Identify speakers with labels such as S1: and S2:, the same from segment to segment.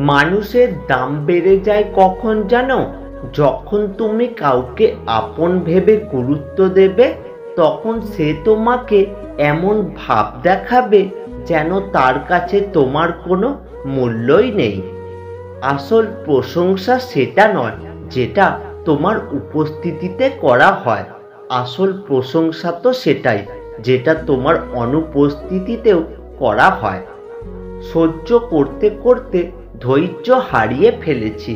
S1: মানুষের দাম বেড়ে যায় কখন জানো? যখন তুমি কাউকে আপন ভেবে গুরুত্ব দেবে, তখন সে তোমাকে এমন ভাব দেখাবে যেন তার কাছে তোমার কোনো মূল্যই নেই। আসল প্রশংসা সেটা নয় যেটা তোমার উপস্থিতিতে করা হয়, আসল প্রশংসা তো সেটাই যেটা তোমার অনুপস্থিতিতেও করা হয়। সহ্য করতে করতে ধৈর্য হারিয়ে ফেলেছি,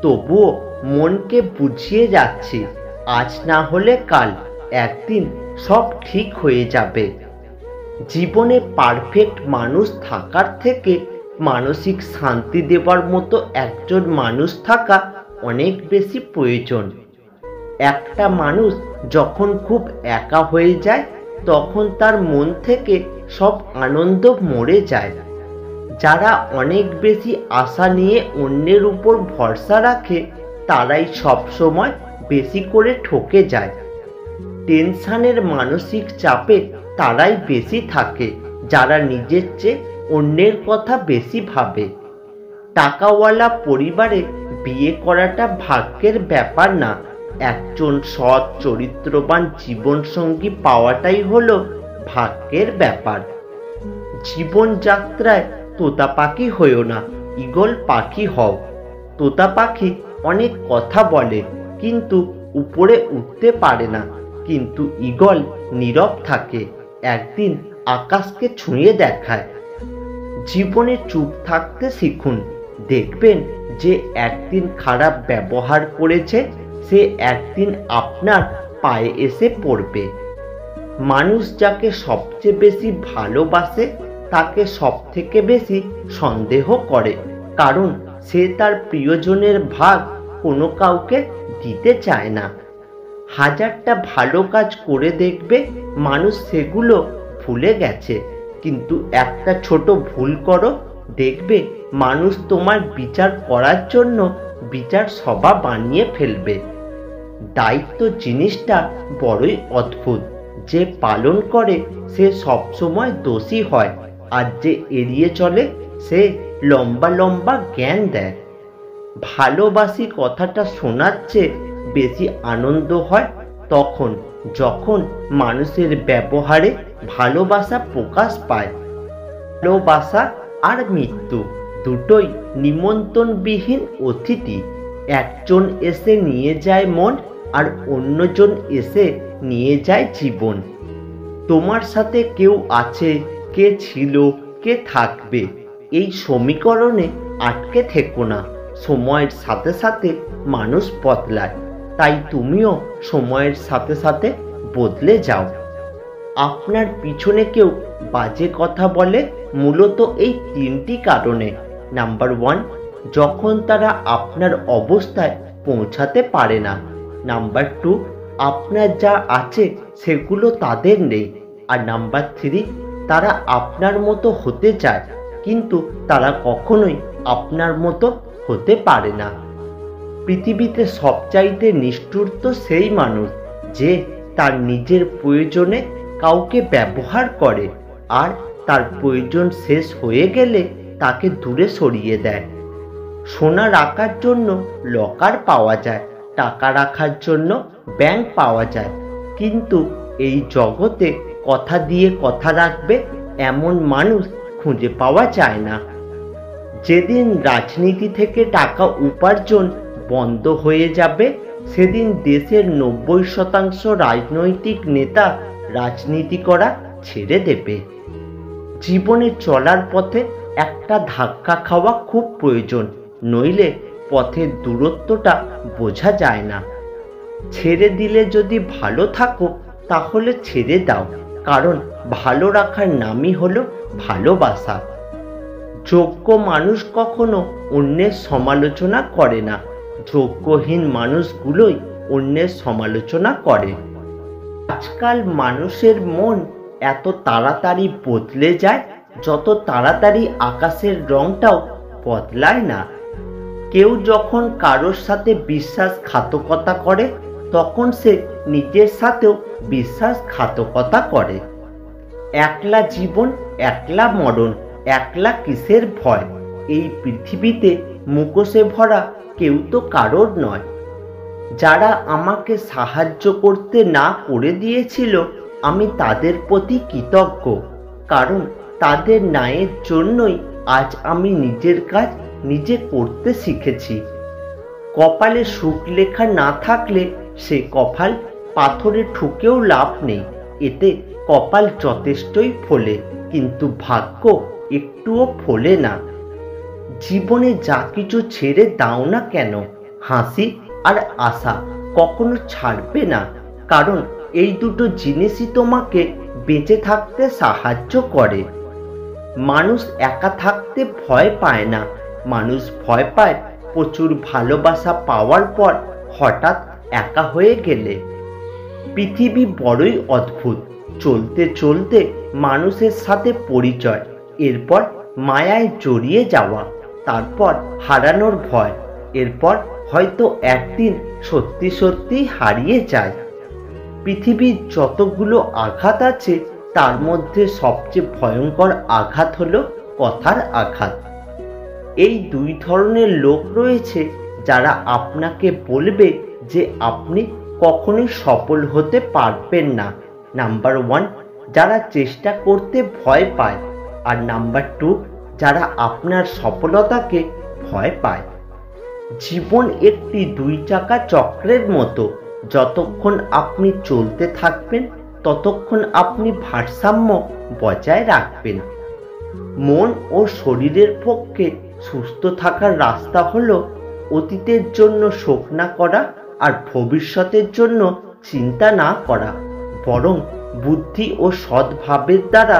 S1: তবুও মনকে বুঝিয়ে যাচ্ছি, আজ না হলে কাল একদিন সব ঠিক হয়ে যাবে। জীবনে পারফেক্ট মানুষ থাকার থেকে মানসিক শান্তি দেবার মতো একজন মানুষ থাকা অনেক বেশি প্রয়োজন। একটা মানুষ যখন খুব একা হয়ে যায়, তখন তার মন থেকে সব আনন্দ মরে যায়। যারা অনেক বেশি আশা নিয়ে অন্যের উপর ভরসা রাখে, তারাই সব সময় বেশি করে ঠকে যায়। টেনশনের মানসিক চাপে তারাই বেশি থাকে যারা নিজের চেয়ে অন্যের কথা বেশি ভাবে। টাকাওয়ালা পরিবারে বিয়ে করাটা ভাগ্যের ব্যাপার না, একজন সৎ চরিত্রবান জীবনসঙ্গী পাওয়াটাই হলো ভাগ্যের ব্যাপার। জীবনযাত্রায় তোতা পাখি হয়েও না, ঈগল পাখি হও। তোতা পাখি অনেক কথা বলে কিন্তু উপরে উঠতে পারে না, কিন্তু ঈগল নীরব থাকে, একদিন আকাশকে ছুঁয়ে দেখায়। জীবনে চুপ থাকতে শিখুন, দেখবেন যে একদিন খারাপ ব্যবহার করেছে সে একদিন আপনার পায়ে এসে পড়বে। মানুষ যাকে সবচেয়ে বেশি ভালোবাসে তাকে সব থেকে বেশি সন্দেহ করে, কারণ সে তার প্রিয়জনের ভাগ কোনো কাউকে দিতে চায় না। হাজারটা ভালো কাজ করে দেখবে মানুষ সেগুলো ভুলে গেছে, কিন্তু একটা ছোট ভুল করো, দেখবে মানুষ তোমার বিচার করার জন্য বিচার সভা বানিয়ে ফেলবে। দায়িত্ব জিনিসটা বড়ই অদ্ভুত, যে পালন করে সে সবসময় দোষী হয়, আর যে এড়িয়ে চলে সে লম্বা লম্বা জ্ঞান দেয়। ভালোবাসি কথাটা শোনার চেয়ে বেশি আনন্দ হয় তখন যখন মানুষের ব্যবহারে ভালোবাসা প্রকাশ পায়। ভালোবাসা আর মৃত্যু দুটোই নিমন্ত্রণবিহীন অতিথি, একজন এসে নিয়ে যায় মন আর অন্যজন এসে নিয়ে যায় জীবন। তোমার সাথে কেউ আছে, কে ছিল, কে থাকবে, এই সমীকরণে আটকে থেকো না। সময়ের সাথে সাথে মানুষ বদলায়, তাই তুমিও সময়ের সাথে সাথে বদলে যাও। আপনার পিছনে কেউ বাজে কথা বলে মূলত এই তিনটি কারণে। নাম্বার 1, যখন তারা আপনার অবস্থায় পৌঁছাতে পারে না। নাম্বার 2, আপনার যা আছে সেগুলো তাদের নেই। আর নাম্বার 3, তারা আপনার মতো হতে চায় কিন্তু তারা কখনোই আপনার মতো হতে পারে না। পৃথিবীতে সবচাইতে নিষ্ঠুর তো সেই মানুষ যে তার নিজের প্রয়োজনে কাউকে ব্যবহার করে আর তার প্রয়োজন শেষ হয়ে গেলে তাকে দূরে সরিয়ে দেয়। সোনা রাখার জন্য লকার পাওয়া যায়, টাকা রাখার জন্য ব্যাংক পাওয়া যায়, কিন্তু এই জগতে কথা দিয়ে কথা রাখবে এমন মানুষ খুঁজে পাওয়া যায় না। যেদিন রাজনীতি থেকে টাকা উপার্জন বন্ধ হয়ে যাবে, সেদিন দেশের 90% রাজনৈতিক নেতা রাজনীতি করা ছেড়ে দেবে। জীবনে চলার পথে একটা ধাক্কা খাওয়া খুব প্রয়োজন, নইলে পথের দূরত্বটা বোঝা যায় না। ছেড়ে দিলে যদি ভালো থাকো তাহলে ছেড়ে দাও, কারণ ভালো রাখার নামই হলো ভালোবাসা। যোগ্য মানুষ কখনো অন্যের সমালোচনা করে না, যোগ্যহীন মানুষগুলোই অন্যের সমালোচনা করে। আজকাল মানুষের মন এত তাড়াতাড়ি বদলে যায় যত তাড়াতাড়ি আকাশের রংটাও বদলায় না। কেউ যখন কারোর সাথে বিশ্বাসঘাতকতা করে তখন সে নিজের সাথেও বিশ্বাসঘাতকতা করে। একলা জীবন একলা মরণ, একলা কিসের ভয়, এই পৃথিবীতে মুখোশে ভরা কেউ তো কারোর নয়। যারা আমাকে সাহায্য করতে না করে দিয়েছিল, আমি তাদের প্রতি কৃতজ্ঞ, কারণ তাদের ন্যায়ের জন্যই আজ আমি নিজের কাজ নিজে করতে শিখেছি। কপালে সুখ লেখা না থাকলে সে কপাল পাথরে ঠুকেও লাভ নেই। এতে কপাল যথেষ্টই ফোলে, কিন্তু ভাগ্য একটুও ফোলে না। জীবনে যা কিছু ছেড়ে দাও না কেন, হাসি আর আশা কখনো ছাড়বে না, কারণ এই দুটো জিনিসই তোমাকে বেঁচে থাকতে সাহায্য করে। মানুষ একা থাকতে ভয় পায় না, মানুষ ভয় পায় প্রচুর ভালোবাসা পাওয়ার পর হঠাৎ একা হয়ে গেলে। পৃথিবী বড়ই অদ্ভুত। চলতে চলতে মানুষের সাথে পরিচয়, এরপর মায়ায় জড়িয়ে যাওয়া, তারপর হারানোর ভয়, এরপর হয়তো একদিন সত্যি সত্যি হারিয়ে যায়। পৃথিবীর যতগুলো আঘাত আছে তার মধ্যে সবচেয়ে ভয়ঙ্কর আঘাত হলো কথার আঘাত। এই দুই ধরনের লোক রয়েছে যারা আপনাকে বলবে যে আপনি কখনোই সফল হতে পারবেন না। নাম্বার 1, যারা চেষ্টা করতে ভয় পায়, আর নাম্বার 2, যারা আপনার সফলতাকে ভয় পায়। জীবন একটি 2 চাকা চক্রের মতো। যতক্ষণ আপনি চলতে থাকবেন ততক্ষণ আপনি ভারসাম্য বজায় রাখবেন। মন ও শরীরের পক্ষে সুস্থ থাকার রাস্তা হলো অতীতের জন্য শোক না করা আর ভবিষ্যতের জন্য চিন্তা না করা, বরং বুদ্ধি ও সদ্ভাবের দ্বারা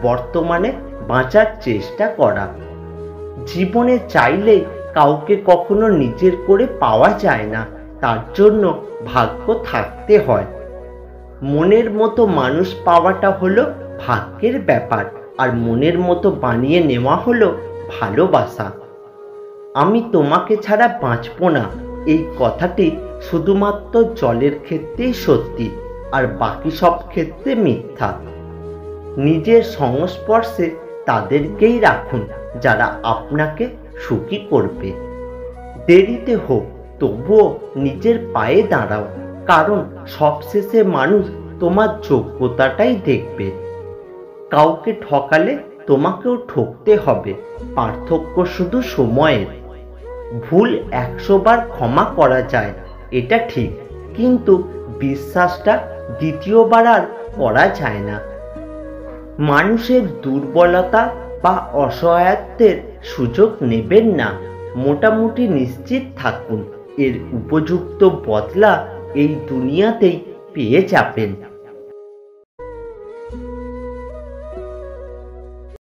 S1: বর্তমানে বাঁচার চেষ্টা করা। জীবনে চাইলে কাউকে কখনো নিজের করে পাওয়া যায় না, তার জন্য ভাগ্য থাকতে হয়। মনের মতো মানুষ পাওয়াটা হলো ভাগ্যের ব্যাপার, আর মনের মতো বানিয়ে নেওয়া হলো ভালোবাসা। আমি তোমাকে ছাড়া বাঁচব না, এই কথাটি শুধুমাত্র জলের ক্ষেত্রেই সত্যি, আর বাকি সব ক্ষেত্রে মিথ্যা। নিজের সংস্পর্শে তাদেরকেই রাখুন যারা আপনাকে সুখী করবে। দেরিতে হোক তবুও নিজের পায়ে দাঁড়াও, কারণ সবশেষে মানুষ তোমার যোগ্যতাটাই দেখবে। কাউকে ঠকালে তোমাকেও ঠকতে হবে, পার্থক্য শুধু সময়ের। ভুল 100 বার ক্ষমা করা যায়, এটা ঠিক, কিন্তু বিশ্বাসটা দ্বিতীয়বার আর করা যায় না। মানুষের দুর্বলতা বা অসহায়ত্বের সুযোগ নেবেন না। মোটামুটি নিশ্চিত থাকুন, এর উপযুক্ত বদলা এই দুনিয়াতেই পেয়ে যাবেন।